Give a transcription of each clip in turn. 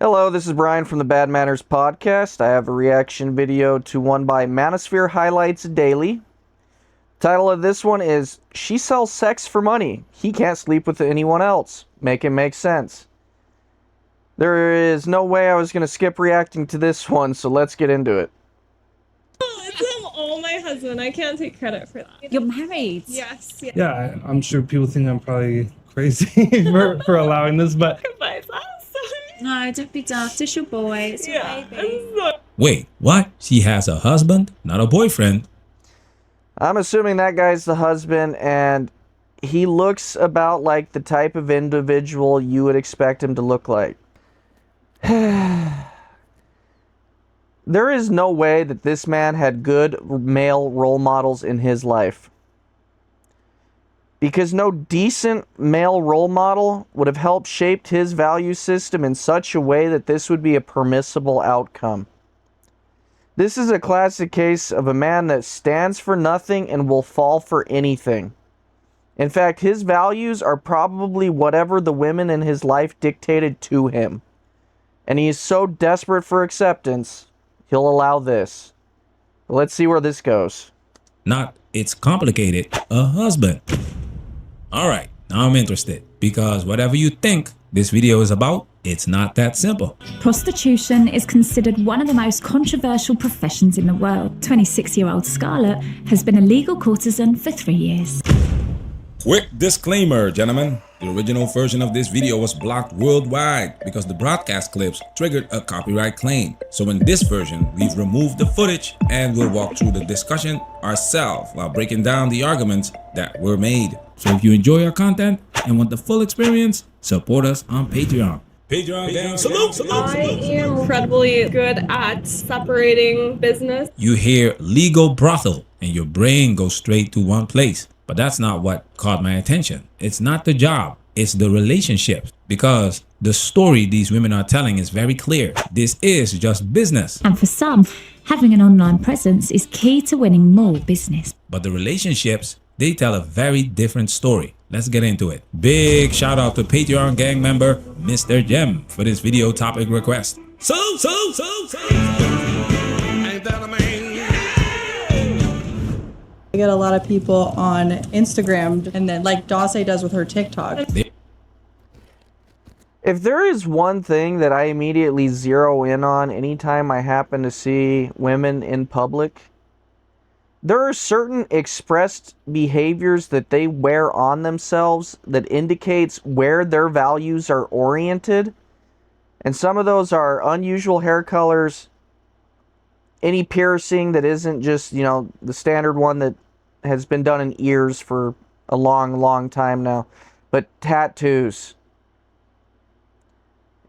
Hello, this is Brian from the Bad Manners Podcast. I have a reaction video to one by Manosphere Highlights Daily. Title of this one is, She Sells Sex for Money. He Can't Sleep with Anyone Else. Make it make sense. There is no way I was going to skip reacting to this one, so let's get into it. It's all my husband. I can't take credit for that. You're married? Yes. Yeah, I'm sure people think I'm probably crazy for allowing this, but No, don't be daft. It's your boy. It's your baby. Wait, what? She has a husband, not a boyfriend. I'm assuming that guy's the husband, and he looks about like the type of individual you would expect him to look like. There is no way that this man had good male role models in his life. Because no decent male role model would have helped shape his value system in such a way that this would be a permissible outcome. This is a classic case of a man that stands for nothing and will fall for anything. In fact, his values are probably whatever the women in his life dictated to him. And he is so desperate for acceptance, he'll allow this. Let's see where this goes. Not, it's complicated, a husband. Alright, now I'm interested, because whatever you think this video is about, it's not that simple. Prostitution is considered one of the most controversial professions in the world. 26-year-old Scarlett has been a legal courtesan for 3 years. Quick disclaimer, gentlemen. The original version of this video was blocked worldwide because the broadcast clips triggered a copyright claim. So in this version, we've removed the footage and we'll walk through the discussion ourselves while breaking down the arguments that were made. So if you enjoy our content and want the full experience, support us on Patreon. Patreon gang, salute! I am incredibly good at separating business. You hear legal brothel and your brain goes straight to one place. But that's not what caught my attention. It's not the job, it's the relationships. Because the story these women are telling is very clear. This is just business. And for some, having an online presence is key to winning more business. But the relationships, they tell a very different story. Let's get into it. Big shout out to Patreon gang member Mr. Jem for this video topic request. Salute! Ain't that a man? I get a lot of people on Instagram, and then like Dawsey does with her TikTok. If there is one thing that I immediately zero in on anytime I happen to see women in public, there are certain expressed behaviors that they wear on themselves that indicates where their values are oriented. And some of those are unusual hair colors, any piercing that isn't just, the standard one that has been done in ears for a long time now, but tattoos.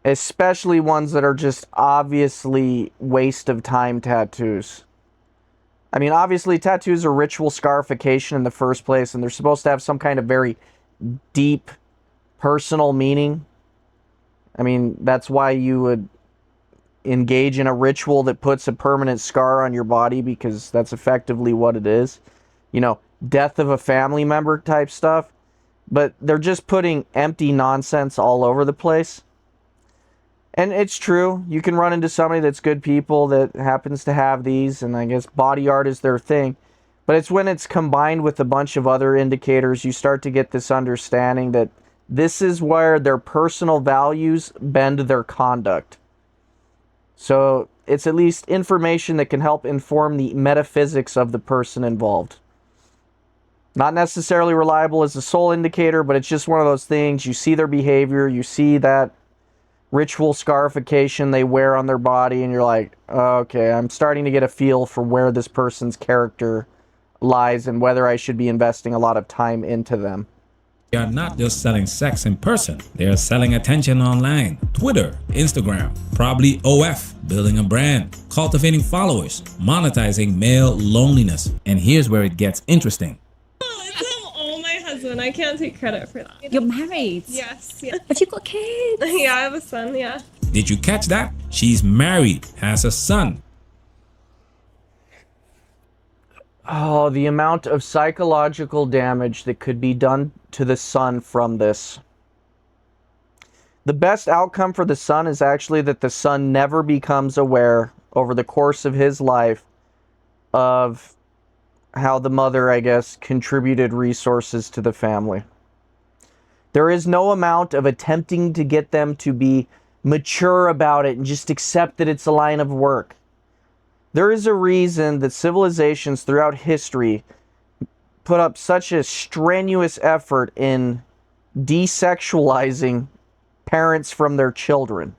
Especially ones that are just obviously waste of time tattoos. I mean, obviously tattoos are ritual scarification in the first place, and they're supposed to have some kind of very deep personal meaning. I mean, that's why you would engage in a ritual that puts a permanent scar on your body, because that's effectively what it is. Death of a family member type stuff. But they're just putting empty nonsense all over the place. And it's true, you can run into somebody that's good people that happens to have these, and I guess body art is their thing. But it's when it's combined with a bunch of other indicators, you start to get this understanding that this is where their personal values bend their conduct. So it's at least information that can help inform the metaphysics of the person involved. Not necessarily reliable as a sole indicator, but it's just one of those things. You see their behavior, you see that ritual scarification they wear on their body, and you're like, okay, I'm starting to get a feel for where this person's character lies and whether I should be investing a lot of time into them. They are not just selling sex in person, they are selling attention online, Twitter, Instagram, probably OF, building a brand, cultivating followers, monetizing male loneliness. And here's where it gets interesting. It's all my husband. I can't take credit for that. You're married? Yes. Have you got kids? Yeah, I have a son, yeah. Did you catch that? She's married, has a son. Oh, the amount of psychological damage that could be done to the son from this. The best outcome for the son is actually that the son never becomes aware over the course of his life of how the mother, I guess, contributed resources to the family. There is no amount of attempting to get them to be mature about it and just accept that it's a line of work. There is a reason that civilizations throughout history put up such a strenuous effort in desexualizing parents from their children.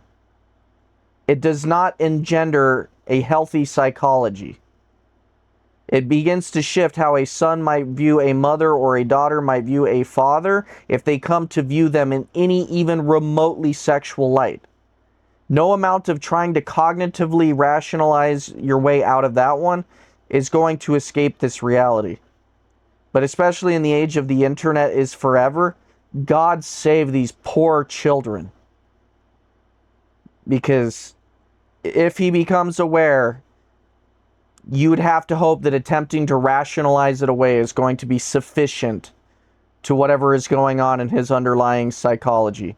It does not engender a healthy psychology. It begins to shift how a son might view a mother or a daughter might view a father if they come to view them in any even remotely sexual light. No amount of trying to cognitively rationalize your way out of that one is going to escape this reality. But especially in the age of the internet is forever, God save these poor children. Because if he becomes aware, you would have to hope that attempting to rationalize it away is going to be sufficient to whatever is going on in his underlying psychology.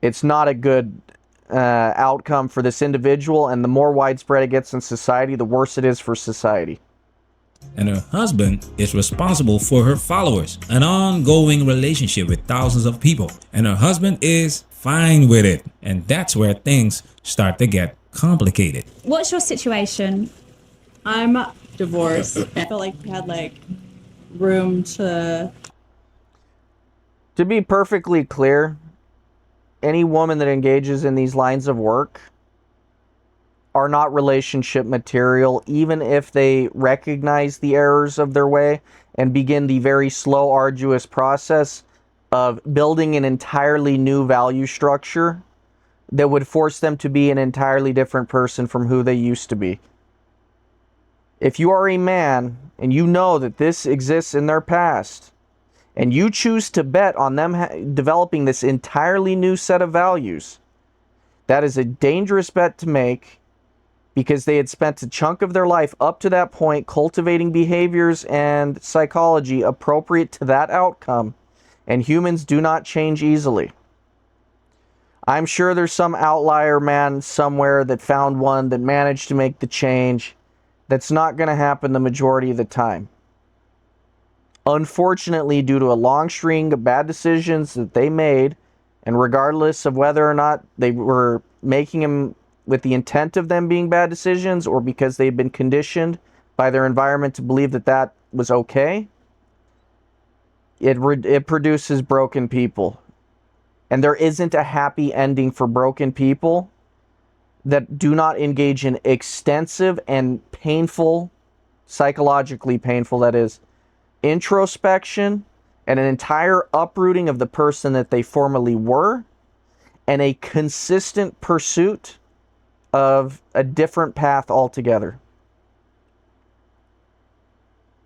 It's not a good outcome for this individual, and the more widespread it gets in society, the worse it is for society. And her husband is responsible for her followers, an ongoing relationship with thousands of people. And her husband is fine with it. And that's where things start to get complicated. What's your situation? I'm divorced. I felt like we had like room to. To be perfectly clear, any woman that engages in these lines of work are not relationship material, even if they recognize the errors of their way and begin the very slow, arduous process of building an entirely new value structure that would force them to be an entirely different person from who they used to be. If you are a man and you know that this exists in their past, and you choose to bet on them developing this entirely new set of values, that is a dangerous bet to make, because they had spent a chunk of their life up to that point cultivating behaviors and psychology appropriate to that outcome, and humans do not change easily. I'm sure there's some outlier man somewhere that found one that managed to make the change. That's not going to happen the majority of the time. Unfortunately, due to a long string of bad decisions that they made, and regardless of whether or not they were making them with the intent of them being bad decisions or because they've been conditioned by their environment to believe that that was okay, it produces broken people. And there isn't a happy ending for broken people that do not engage in extensive and painful, psychologically painful, that is, introspection and an entire uprooting of the person that they formerly were, and a consistent pursuit of a different path altogether.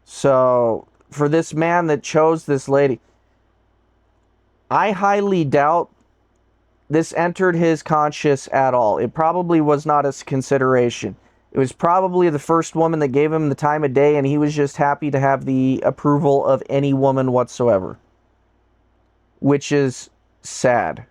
So, for this man that chose this lady, I highly doubt this entered his conscience at all. It probably was not a consideration. It was probably the first woman that gave him the time of day, and he was just happy to have the approval of any woman whatsoever. Which is sad.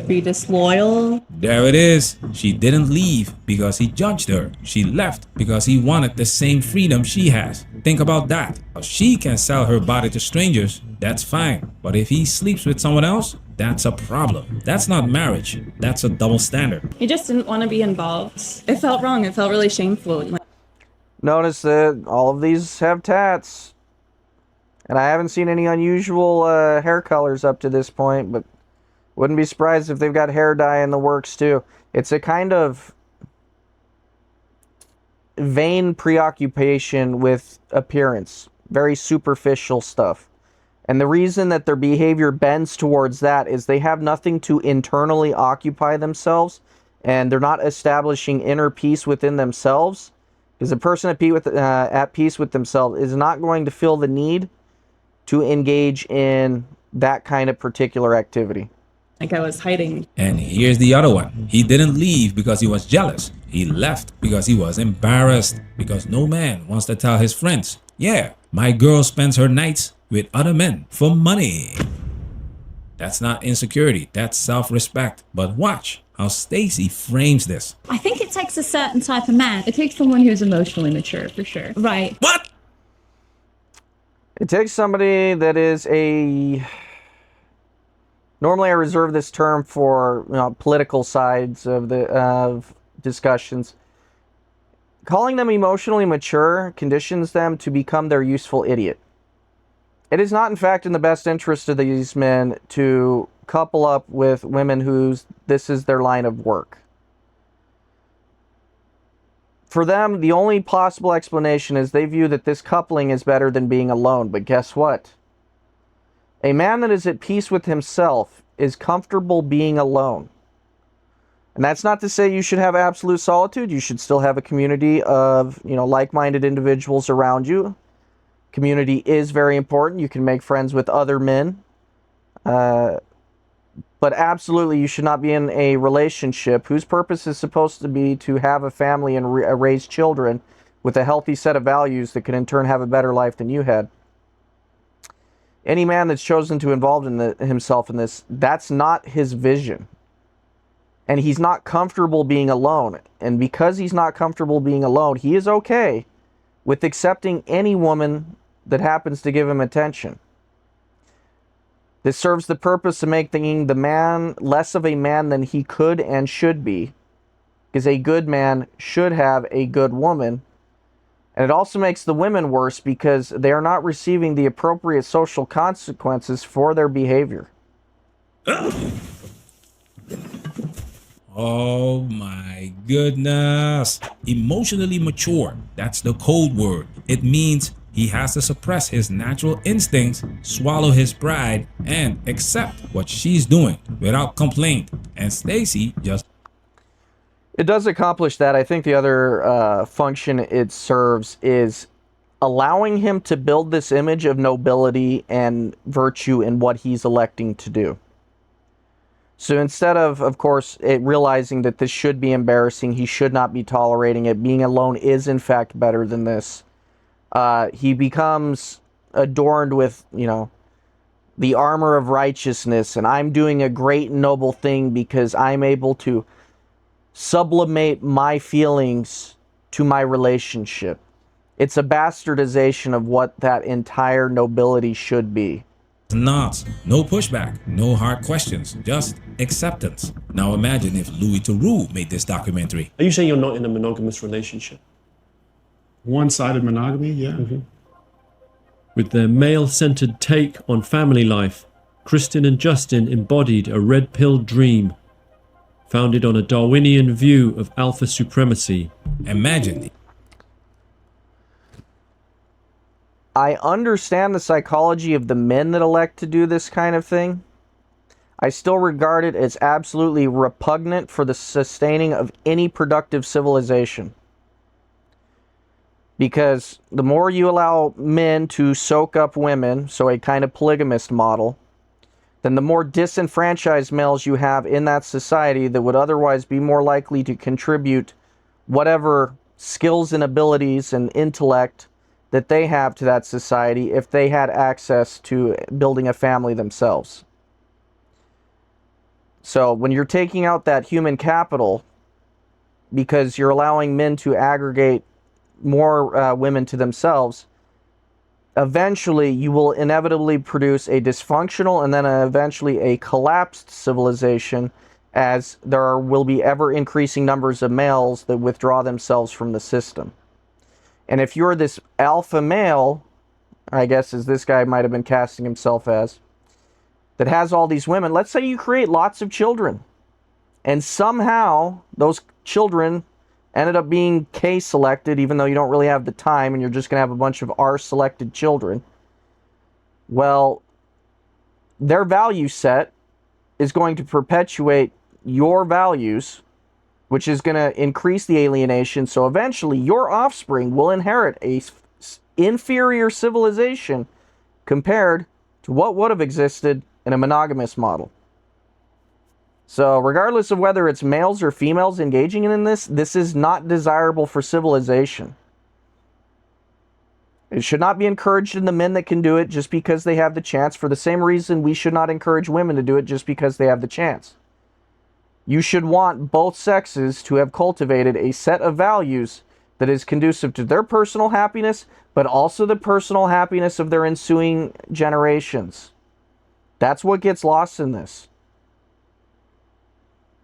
Be disloyal. There it is. She didn't leave because he judged her. She left because he wanted the same freedom she has. Think about that. She can sell her body to strangers, that's fine. But if he sleeps with someone else, that's a problem. That's not marriage. That's a double standard. He just didn't want to be involved. It felt wrong. It felt really shameful. Notice that all of these have tats. And I haven't seen any unusual hair colors up to this point, but wouldn't be surprised if they've got hair dye in the works too. It's a kind of vain preoccupation with appearance. Very superficial stuff. And the reason that their behavior bends towards that is they have nothing to internally occupy themselves, and they're not establishing inner peace within themselves. Because a person at peace with themselves is not going to feel the need to engage in that kind of particular activity. Like I was hiding. And here's the other one. He didn't leave because he was jealous. He left because he was embarrassed. Because no man wants to tell his friends, yeah, my girl spends her nights with other men for money. That's not insecurity, that's self-respect. But watch how Stacy frames this. I think it takes a certain type of man. It takes someone who's emotionally mature, for sure. Right. What? It takes somebody that is a... Normally I reserve this term for political sides of discussions. Calling them emotionally mature conditions them to become their useful idiot. It is not, in fact, in the best interest of these men to couple up with women whose this is their line of work. For them, the only possible explanation is they view that this coupling is better than being alone. But guess what? A man that is at peace with himself is comfortable being alone. And that's not to say you should have absolute solitude. You should still have a community of, like-minded individuals around you. Community is very important. You can make friends with other men. But absolutely, you should not be in a relationship whose purpose is supposed to be to have a family and raise children with a healthy set of values that can in turn have a better life than you had. Any man that's chosen to involve himself in this, that's not his vision. And he's not comfortable being alone. And because he's not comfortable being alone, he is okay with accepting any woman that happens to give him attention. This serves the purpose of making the man less of a man than he could and should be, because a good man should have a good woman. And it also makes the women worse because they are not receiving the appropriate social consequences for their behavior. Oh my goodness. Emotionally mature. That's the code word. It means he has to suppress his natural instincts, swallow his pride, and accept what she's doing without complaint. And Stacy just... It does accomplish that. I think the other function it serves is allowing him to build this image of nobility and virtue in what he's electing to do. So instead of course, realizing that this should be embarrassing, he should not be tolerating it, being alone is in fact better than this, he becomes adorned with, the armor of righteousness, and I'm doing a great noble thing because I'm able to sublimate my feelings to my relationship. It's a bastardization of what that entire nobility should be. nods, no pushback, no hard questions, just acceptance. Now imagine if Louis Theroux made this documentary. Are you saying you're not in a monogamous relationship? One-sided monogamy, yeah. With their male-centered take on family life, Kristen and Justin embodied a red-pilled dream, founded on a Darwinian view of alpha supremacy. Imagine. I understand the psychology of the men that elect to do this kind of thing. I still regard it as absolutely repugnant for the sustaining of any productive civilization. Because the more you allow men to soak up women, so a kind of polygamist model, then the more disenfranchised males you have in that society that would otherwise be more likely to contribute whatever skills and abilities and intellect that they have to that society if they had access to building a family themselves. So when you're taking out that human capital because you're allowing men to aggregate more women to themselves, eventually you will inevitably produce a dysfunctional and then eventually a collapsed civilization, as there will be ever increasing numbers of males that withdraw themselves from the system. And if you're this alpha male, I guess as this guy might have been casting himself as, that has all these women, let's say you create lots of children, and somehow those children ended up being K-selected, even though you don't really have the time, and you're just going to have a bunch of R-selected children. Well, their value set is going to perpetuate your values, which is going to increase the alienation. So eventually your offspring will inherit a inferior civilization compared to what would have existed in a monogamous model. So regardless of whether it's males or females engaging in this is not desirable for civilization. It should not be encouraged in the men that can do it just because they have the chance, for the same reason we should not encourage women to do it just because they have the chance. You should want both sexes to have cultivated a set of values that is conducive to their personal happiness, but also the personal happiness of their ensuing generations. That's what gets lost in this.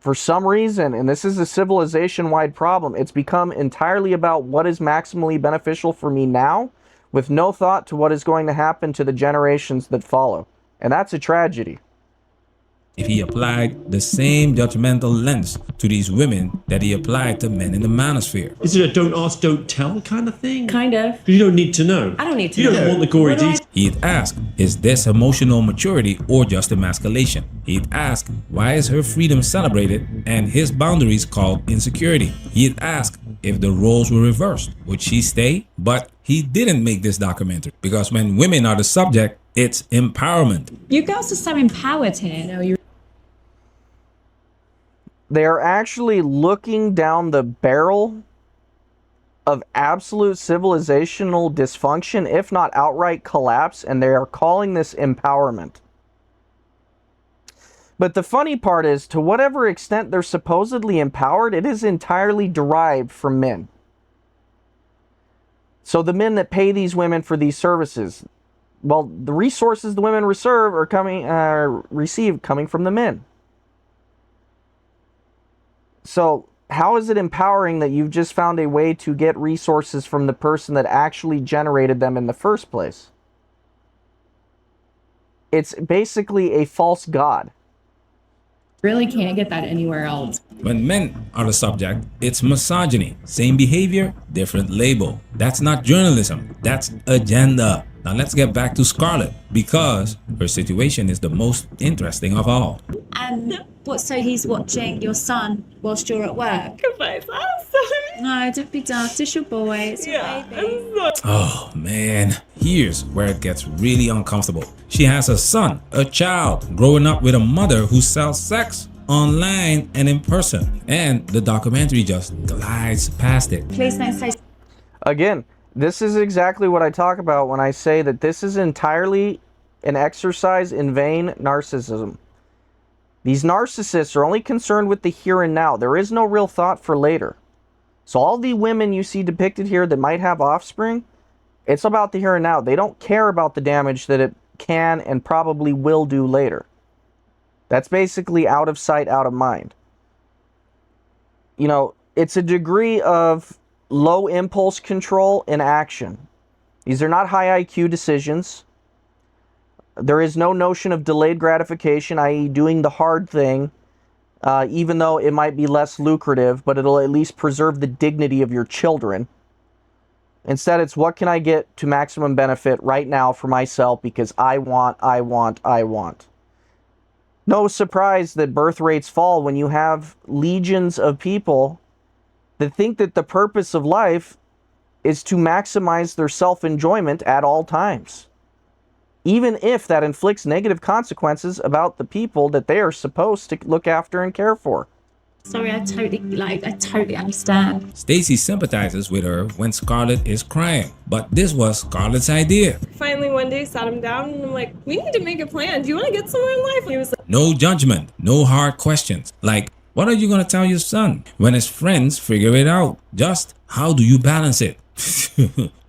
For some reason, and this is a civilization-wide problem, it's become entirely about what is maximally beneficial for me now, with no thought to what is going to happen to the generations that follow. And that's a tragedy. If he applied the same judgmental lens to these women that he applied to men in the manosphere. Is it a don't ask, don't tell kind of thing? Kind of. Because you don't need to know. I don't need to You know. don't want the gory details. He'd ask, is this emotional maturity or just emasculation? He'd ask, why is her freedom celebrated and his boundaries called insecurity? He'd ask, if the roles were reversed, would she stay? But he didn't make this documentary because when women are the subject, it's empowerment. You girls are so empowered here. No, you They are actually looking down the barrel of absolute civilizational dysfunction, if not outright collapse, and they are calling this empowerment. But the funny part is, to whatever extent they're supposedly empowered, it is entirely derived from men. So the men that pay these women for these services, well, the resources the women receive coming from the men. So how is it empowering that you've just found a way to get resources from the person that actually generated them in the first place? It's basically a false god. really can't get that anywhere else. When men are the subject, it's misogyny. Same behavior, different label. That's not journalism, that's agenda. Now let's get back to Scarlett, because her situation is the most interesting of all. And what, so he's watching your son whilst you're at work? Goodbye, I'm sorry. No, don't be daft. It's your boy. It's your Yeah, baby. I'm sorry. Oh man, here's where it gets really uncomfortable. She has a son, a child, growing up with a mother who sells sex online and in person. And the documentary just glides past it. Please don't say. Again, this is exactly what I talk about when I say that this is entirely an exercise in vain narcissism. These narcissists are only concerned with the here and now. There is no real thought for later. So all the women you see depicted here that might have offspring, it's about the here and now. They don't care about the damage that it can and probably will do later. That's basically out of sight, out of mind. You know, it's a degree of low impulse control in action. These are not high IQ decisions. There is no notion of delayed gratification, i.e. doing the hard thing, even though it might be less lucrative, but it'll at least preserve the dignity of your children. Instead, it's what can I get to maximum benefit right now for myself because I want. No surprise that birth rates fall when you have legions of people that think that the purpose of life is to maximize their self-enjoyment at all times, even if that inflicts negative consequences about the people that they are supposed to look after and care for. Sorry, I totally understand. Stacy sympathizes with her when Scarlett is crying, but this was Scarlett's idea. Finally, one day, sat him down and I'm like, we need to make a plan. Do you want to get somewhere in life? And he was like, No judgment, no hard questions. Like, what are you gonna tell your son when his friends figure it out? Just how do you balance it?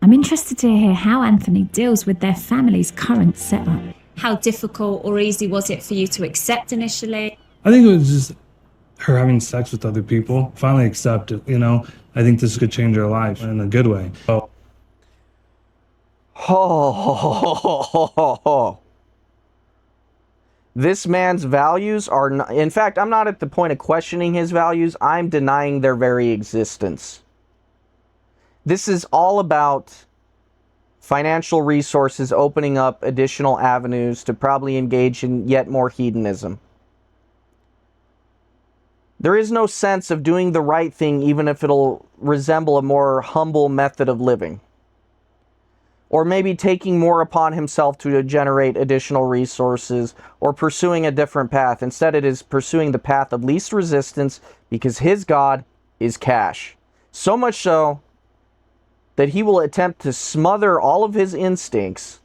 I'm interested to hear how Anthony deals with their family's current setup. How difficult or easy was it for you to accept initially? I think it was just her having sex with other people. Finally accept it, you know. I think this could change her life in a good way. Oh. This man's values are not, in fact, I'm not at the point of questioning his values. I'm denying their very existence. This is all about financial resources opening up additional avenues to probably engage in yet more hedonism. There is no sense of doing the right thing even if it'll resemble a more humble method of living. Or maybe taking more upon himself to generate additional resources or pursuing a different path. Instead, it is pursuing the path of least resistance because his God is cash. So much so that he will attempt to smother all of his instincts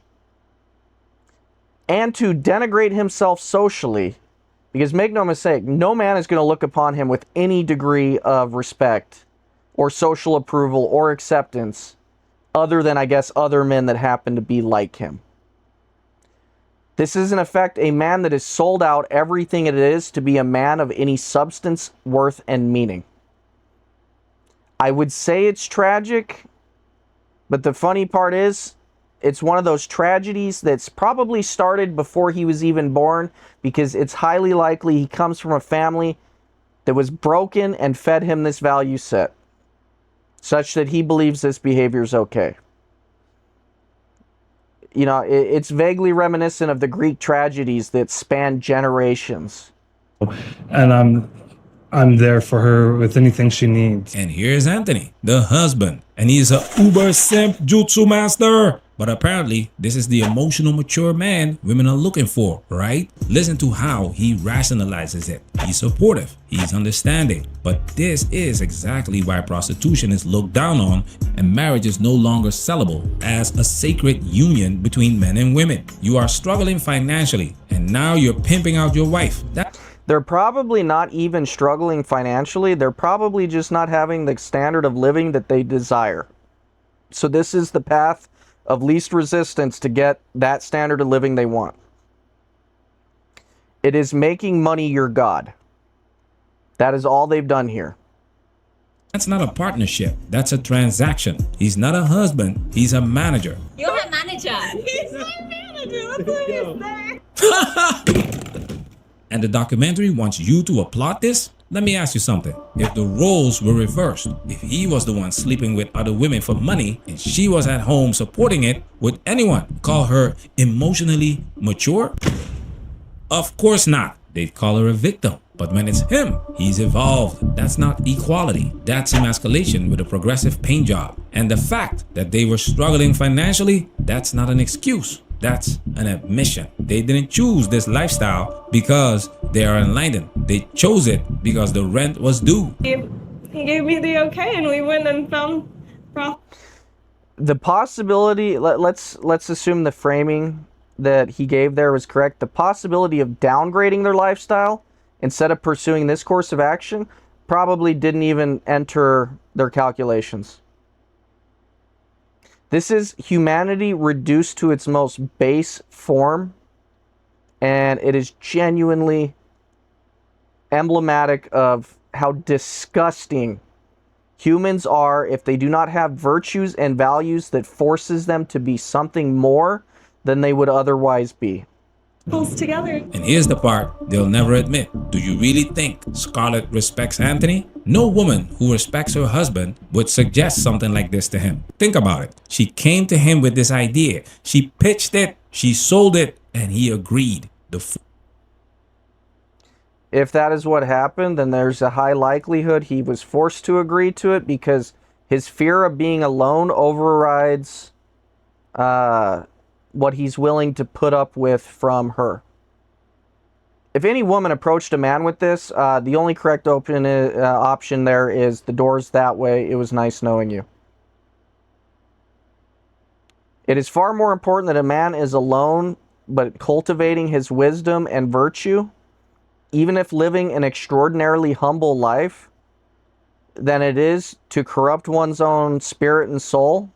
and to denigrate himself socially. Because make no mistake, no man is going to look upon him with any degree of respect or social approval or acceptance other than, I guess, other men that happen to be like him. This is, in effect, a man that has sold out everything it is to be a man of any substance, worth, and meaning. I would say it's tragic, but the funny part is, it's one of those tragedies that's probably started before he was even born, because it's highly likely he comes from a family that was broken and fed him this value set, such that he believes this behavior is okay. You know, it's vaguely reminiscent of the Greek tragedies that span generations. And I'm there for her with anything she needs. And here's Anthony, the husband, and he's a uber simp jutsu master. But apparently, this is the emotional mature man women are looking for, right? Listen to how he rationalizes it. He's supportive, he's understanding. But this is exactly why prostitution is looked down on and marriage is no longer sellable as a sacred union between men and women. You are struggling financially and now you're pimping out your wife. They're probably not even struggling financially. They're probably just not having the standard of living that they desire. So this is the path of least resistance to get that standard of living they want. It is making money your god. That is all they've done here. That's not a partnership. That's a transaction. He's not a husband. He's a manager. You're my manager. He's my manager. That's what he's there. And the documentary wants you to applaud this? Let me ask you something. If the roles were reversed, if he was the one sleeping with other women for money and she was at home supporting it, would anyone call her emotionally mature? Of course not. They'd call her a victim. But when it's him, he's evolved. That's not equality. That's emasculation with a progressive paint job. And the fact that they were struggling financially, that's not an excuse. That's an admission. They didn't choose this lifestyle because they are enlightened. They chose it because the rent was due. He gave me the okay, and we went and found The possibility, let's assume the framing that he gave there was correct. The possibility of downgrading their lifestyle instead of pursuing this course of action probably didn't even enter their calculations. This is humanity reduced to its most base form, and it is genuinely emblematic of how disgusting humans are if they do not have virtues and values that forces them to be something more than they would otherwise be. pulls together. And here's the part they'll never admit. Do you really think Scarlett respects Anthony? No woman who respects her husband would suggest something like this to him. Think about it. She came to him with this idea. She pitched it, she sold it, and he agreed. If that is what happened, then there's a high likelihood he was forced to agree to it because his fear of being alone overrides what he's willing to put up with from her. If any woman approached a man with this, the only correct option there is the door's that way. It was nice knowing you. It is far more important that a man is alone, but cultivating his wisdom and virtue, even if living an extraordinarily humble life, than it is to corrupt one's own spirit and soul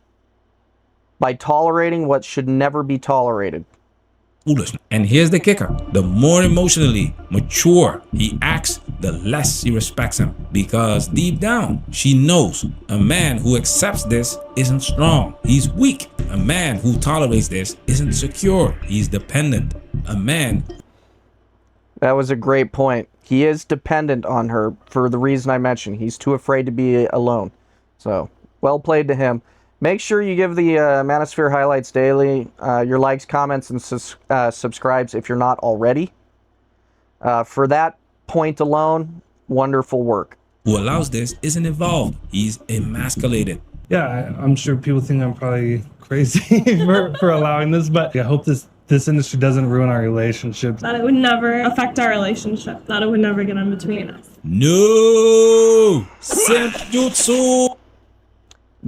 by tolerating what should never be tolerated. And here's the kicker. The more emotionally mature he acts, the less she respects him. Because deep down, she knows a man who accepts this isn't strong. He's weak. A man who tolerates this isn't secure. He's dependent. A man... That was a great point. He is dependent on her for the reason I mentioned. He's too afraid to be alone. So, well played to him. Make sure you give the Manosphere Highlights Daily your likes, comments, and subscribes if you're not already. For that point alone, wonderful work. Who allows this isn't evolved. He's emasculated. Yeah, I'm sure people think I'm probably crazy for allowing this, but I hope this industry doesn't ruin our relationship. That it would never affect our relationship. That it would never get in between us. No! Senjutsu!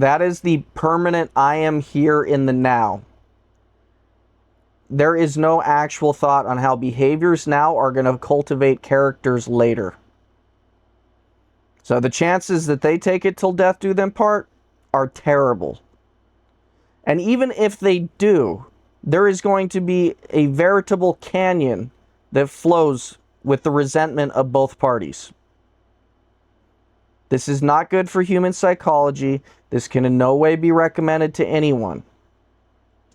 That is the permanent I am here in the now. There is no actual thought on how behaviors now are going to cultivate characters later. So the chances that they take it till death do them part are terrible. And even if they do, there is going to be a veritable canyon that flows with the resentment of both parties. This is not good for human psychology. This can in no way be recommended to anyone.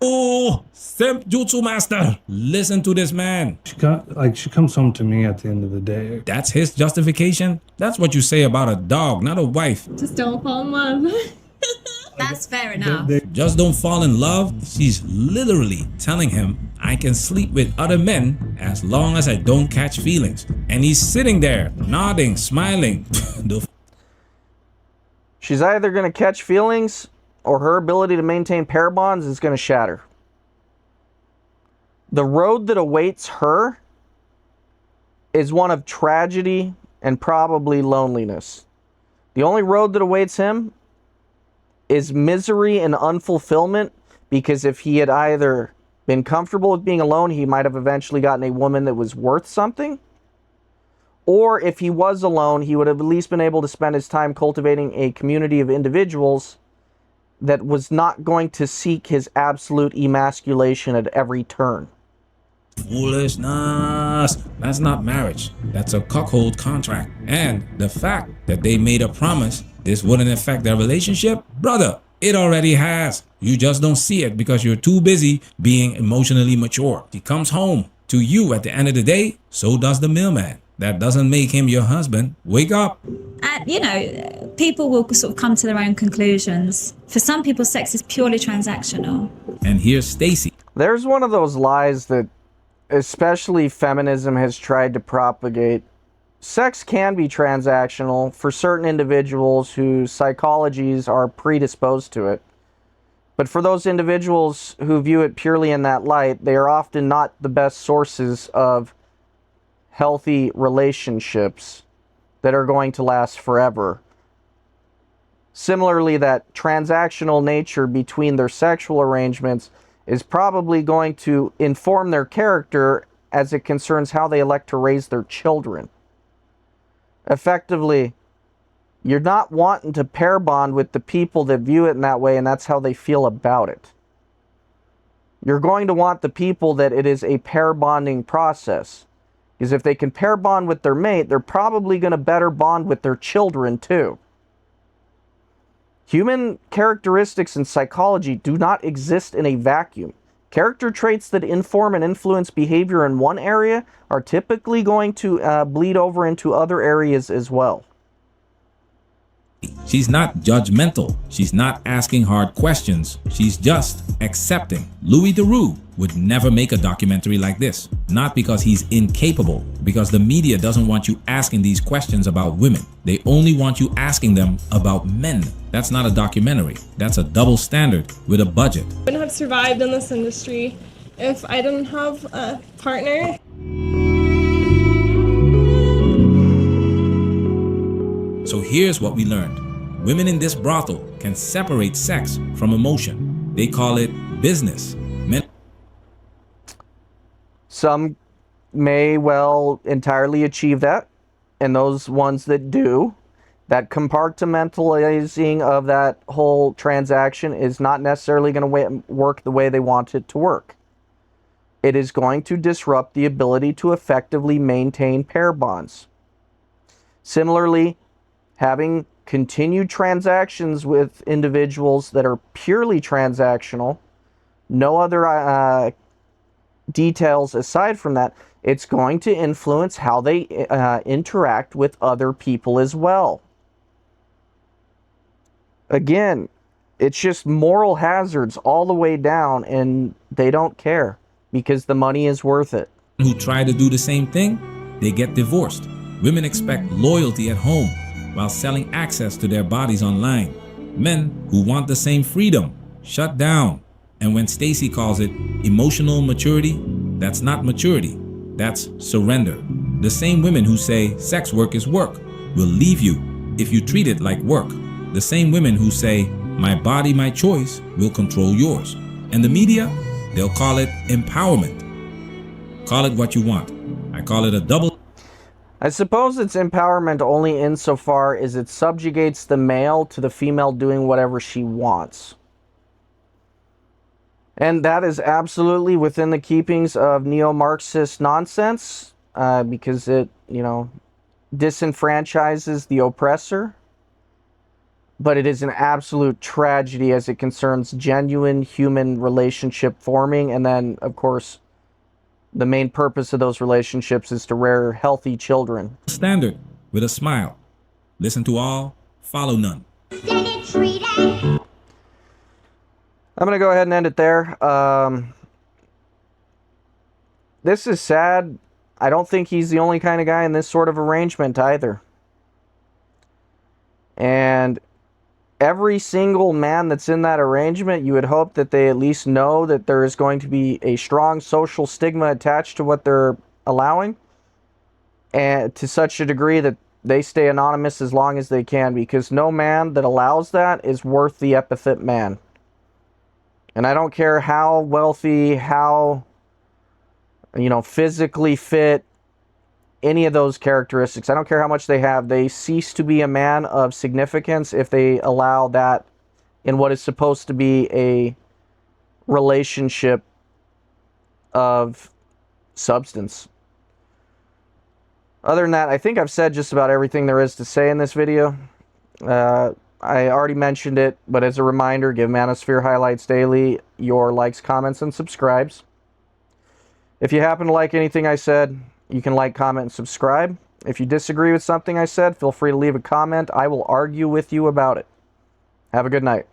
Oh, Simp Jutsu Master, listen to this man. She comes home to me at the end of the day. That's his justification? That's what you say about a dog, not a wife. Just don't fall in love. That's fair enough. Just don't fall in love. She's literally telling him, I can sleep with other men as long as I don't catch feelings. And he's sitting there, nodding, smiling. She's either going to catch feelings or her ability to maintain pair bonds is going to shatter. The road that awaits her is one of tragedy and probably loneliness. The only road that awaits him is misery and unfulfillment, because if he had either been comfortable with being alone, he might have eventually gotten a woman that was worth something. Or if he was alone, he would have at least been able to spend his time cultivating a community of individuals that was not going to seek his absolute emasculation at every turn. Foolishness. That's not marriage. That's a cuckold contract. And the fact that they made a promise this wouldn't affect their relationship, brother, it already has. You just don't see it because you're too busy being emotionally mature. He comes home to you at the end of the day, so does the mailman. That doesn't make him your husband. Wake up. You know, people will sort of come to their own conclusions. For some people, sex is purely transactional. And here's Stacy. There's one of those lies that especially feminism has tried to propagate. Sex can be transactional for certain individuals whose psychologies are predisposed to it. But for those individuals who view it purely in that light, they are often not the best sources of healthy relationships that are going to last forever. Similarly, that transactional nature between their sexual arrangements is probably going to inform their character as it concerns how they elect to raise their children. Effectively, you're not wanting to pair bond with the people that view it in that way, and that's how they feel about it. You're going to want the people that it is a pair bonding process. Because if they can pair bond with their mate, they're probably going to better bond with their children too. Human characteristics and psychology do not exist in a vacuum. Character traits that inform and influence behavior in one area are typically going to bleed over into other areas as well. She's not judgmental. She's not asking hard questions. She's just accepting. Louis Theroux would never make a documentary like this. Not because he's incapable, because the media doesn't want you asking these questions about women. They only want you asking them about men. That's not a documentary. That's a double standard with a budget. I wouldn't have survived in this industry if I didn't have a partner. So here's what we learned. Women in this brothel can separate sex from emotion. They call it business. Some may well entirely achieve that, and those ones that do, that compartmentalizing of that whole transaction is not necessarily going to work the way they want it to work. It is going to disrupt the ability to effectively maintain pair bonds. Similarly, having continued transactions with individuals that are purely transactional, no other details aside from that, it's going to influence how they interact with other people as well. Again, it's just moral hazards all the way down, and they don't care because the money is worth it. Who try to do the same thing, they get divorced. Women expect loyalty at home while selling access to their bodies online. Men who want the same freedom shut down. And when Stacy calls it emotional maturity, that's not maturity, that's surrender. The same women who say sex work is work will leave you if you treat it like work. The same women who say My body, my choice will control yours. And the media, they'll call it empowerment. Call it what you want. I call it a double. I suppose it's empowerment only insofar as it subjugates the male to the female doing whatever she wants. And that is absolutely within the keepings of neo-Marxist nonsense, because it, disenfranchises the oppressor. But it is an absolute tragedy as it concerns genuine human relationship forming. And then, of course, the main purpose of those relationships is to rear healthy children. Standard with a smile. Listen to all, follow none. I'm going to go ahead and end it there. This is sad. I don't think he's the only kind of guy in this sort of arrangement either. And every single man that's in that arrangement, you would hope that they at least know that there is going to be a strong social stigma attached to what they're allowing, and to such a degree that they stay anonymous as long as they can, because no man that allows that is worth the epithet man. And I don't care how wealthy, how, physically fit, any of those characteristics. I don't care how much they have. They cease to be a man of significance if they allow that in what is supposed to be a relationship of substance. Other than that, I think I've said just about everything there is to say in this video. I already mentioned it, but as a reminder, give Manosphere Highlights Daily your likes, comments, and subscribes. If you happen to like anything I said, you can like, comment, and subscribe. If you disagree with something I said, feel free to leave a comment. I will argue with you about it. Have a good night.